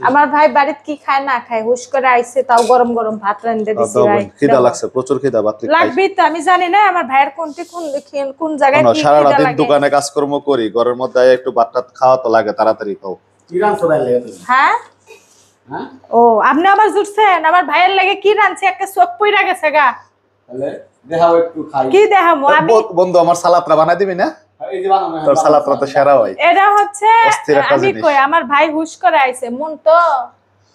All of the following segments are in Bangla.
আমার ভাই বাড়িতে কি খায় না খায় হুশ করে আইছে তাও গরম গরম ভাত রাঁধতে দিছি ভাই খিদা লাগছে প্রচুর খিদা ভাত লাগবে তো আমি জানি না আমার ভাইয়ের কোন জায়গায় কি সারা খিদা দিন লাগে দোকানে কাজকর্ম করি ঘরের মধ্যে একটু ভাত টাত খাওয়া তো লাগে তাড়াতাড়ি খাও কি রান্না লাগে তুমি হ্যাঁ হ্যাঁ ও আপনি আবার জুটছেন আমার ভাইয়ের লাগে কি রাঁধছে একটা চোখ পইরা গেছে গা তাহলে দেখাও একটু খাই কি দেখামু আমি বন্ধু আমার সালাদটা বানাই দিবি না এই যে বানানো তোর সালাদটা তো সেরা হয় এটা হচ্ছে অস্থির একটা আমি জিনিস। কই আমার ভাই হুশ করে আইছে মন তো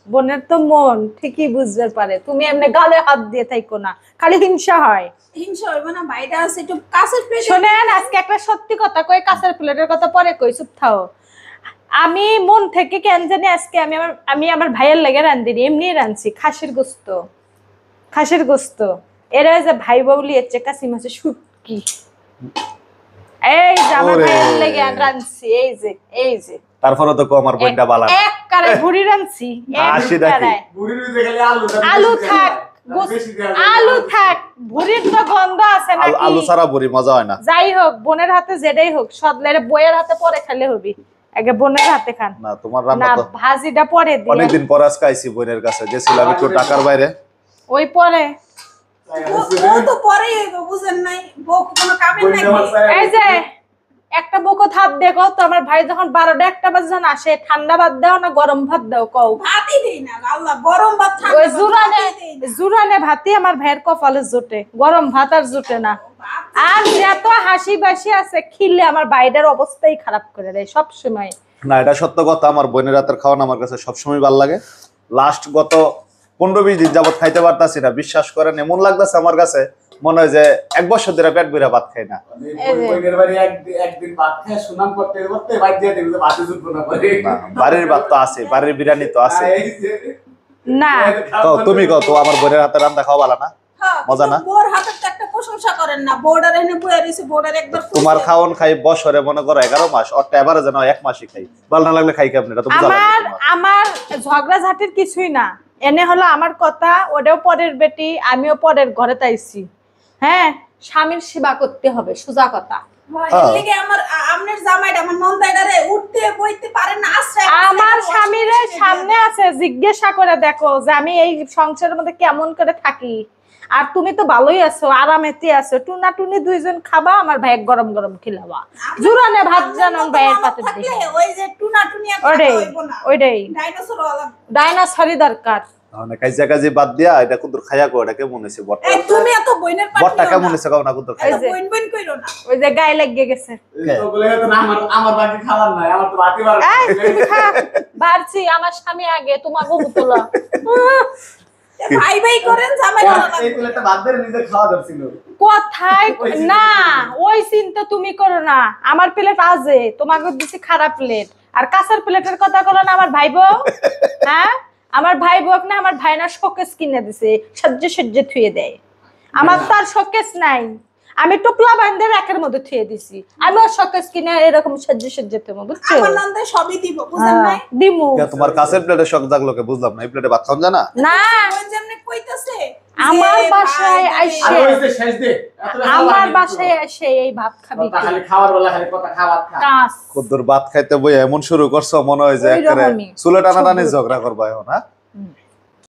বোনের তো মন ঠিকই বুঝতে পারে তুমি এমনি গালে হাত দিয়ে থাইকো না খালি হিংসা হয় হিংসা হইব না ভাইটা আছে একটু কাছের প্লেট শোনেন আজকে একটা সত্যি কথা কই কাঁচের প্লেটের কথা পরে কই চুপ থাও আমি মন থেকে কেন জানি আজকে আমি আমার ভাইয়ের লাগে রান্ধিনি এমনি রাঁধছি খাসির গোস্ত এরা যে ভাই বাউলি এর চেয়ে কাশি মাছের শুটকি এই যে আমার ওরে। ভাইয়ের লাগে রাঁধছি এই যে তারপরে তো কো আমার বোনটা বালা এক কারে ভুড়ি রাঁধছি আসি দেখি। বুড়ির ভিতরে খালি আলু থাক আলু থাক ভুড়ির তো গন্ধ আছে নাকি আলু ছাড়া বড়ি মজা হয় না যাই হোক বোনের হাতে যেটাই হোক সদলের বইয়ের হাতে পরে খেলে হবি আগে বোনের হাতে খান না তোমার রান্না না তো ভাজিটা পরে দিয়ে অনেকদিন পর আজকে আইছি বোনের কাছে গেছিলাম একটু ঢাকার বাইরে ওই পরে ও তো পরেই হইব বুঝেন নাই বউ কোনো কামের নাই এই যে একটা বকো থাপ দেখো তো আমার ভাই যখন 12টা 1টা বাজে যখন আসে ঠান্ডা ভাত দাও না গরম ভাত দাও কও ভাতই দেই না আল্লাহ গরম ভাত ঠান্ডা ওই ভাত ভাতই দেই না। জুরানে ভাতই আমার ভাইয়ের কপালে জোটে গরম ভাত আর জোটে না আর যত হাসি বাসি আছে খিলে আমার বাইরের অবস্থাই খারাপ করে দেয় সব সময় না এটা সত্য কথা আমার বোনের রাতের খাওয়ানো আমার কাছে সবসময় ভালো লাগে লাস্ট গত 15-20 দিন যাবত খাইতে পারতাছি না বিশ্বাস করেন এমন লাগতেছে আমার কাছে মনে হয় যে 1 বছর ধরে পেট ভরে ভাত খাই না বইনের বাড়ি একদিন ভাত খেয়ে সুনাম করতে করতে বাইর দিয়ে দেখলে ভাতে জুটবো না করে বাড়ির ভাত তো আছে বাড়ির বিরিয়ানি তো আছে এই যে না তো তুমি কত আমার বোনের হাতে রান্না খাওয়া ভালো না হ্যাঁ, মজা না? কিন্তু বউর হাতের তো একটা প্রশংসা করেন না বউডার এনে বইয়া রইছে বউডার একবার তোমার খাওন খাই বছরে মনে করো 11 মাস ওর এবারে যেন 1 মাসই খাই ভালো না লাগলে খাই কেমন এটা তো বুঝা লাগবে আমার তোমার। আমার ঝগড়া ঝাঁটির কিছুই না এনে হলো আমার কথা ওটাও পরের বেটি আমিও পরের ঘরে তাইছি হ্যাঁ স্বামীর সেবা করতে হবে সোজা কথা এর লিগে আমার আমনের জামাইটা আমার নন্দাইডারে উঠতে বইতে পারে না আশ্রয় আমার স্বামীর সামনে আছে জিজ্ঞাসা করে দেখো যে আমি এই সংসারের মধ্যে কেমন করে থাকি আর তুমি তো ভালোই আছো আরামেতে আছো টুনা টুনি দুইজন খাবা আমার ভাই গরম গরম খিলাবা জুরানে ভাত জানান ভাইয়ের পাতে থাকলে দিয়ে ওই যে টুনা টুনি আর ওইটাই হইব না ওইটাই ডাইনোসর ওয়ালা ডাইনোসরই দরকার মানে কাজে কাজে বাদ দিয়া এটা কুদুর খাইয়া কো এটা কেমন হইছে বটটা এই তুমি এত বইনের বটটা কেমন হইছে কাও না কুদুর খাইয়া এত বইন বইন কইরো না ওই যে গায়ে লেগে গেছে ওগুলো তো না আমার বাকি খাবার নাই আমার তো বাকি বার এই তুমি খা বাড়ছি আমার স্বামী আগে তোমার বহু তোলা ভাই ভাই করেন জামাই ভালো এই লাগবে প্লেটটা ভাত দিয়ে নিজে খাওয়া দরছিল কোথায় না ওই চিন্তা তুমি করো না আমার প্লেট আজে তোমাকে দিছি খারাপ প্লেট আর কাঁচের প্লেটের কথা করো না আমার ভাই বউ হ্যাঁ আমার ভাই বউ না আমার ভাই না শোকেস কিনে দিছে সহ্য থুয়ে দেয় আমার তো আর শোকেস নাই আমি টুপলা বান্ধে রাখের মধ্যে থুয়ে দিছি আমি আর শোকেস কিনে এরকম সহ্য তোমার বুঝছো আমার নন্দে সবই দিব বুঝেন নাই দিমু তোমার কাছের প্লেটে শখ জাগলোকে বুঝলাম না এই প্লেটে ভাত খাওন জানা না ওই যেমনে কইতাছে আমার যে বাসায় ভাই, আইসে আর ওই যে শেষ দে আমার বাসায় এসে এই ভাত খাবি কথা খালি খাওয়ার বলা খালি কথা খাওয়া খা কাজ কুদুর ভাত খাইতে বই এমন শুরু করছো মনে হয় যে ওই একেবারে রকমই। চুলে টানাটানি ঝগড়া করবা এখন হ্যাঁ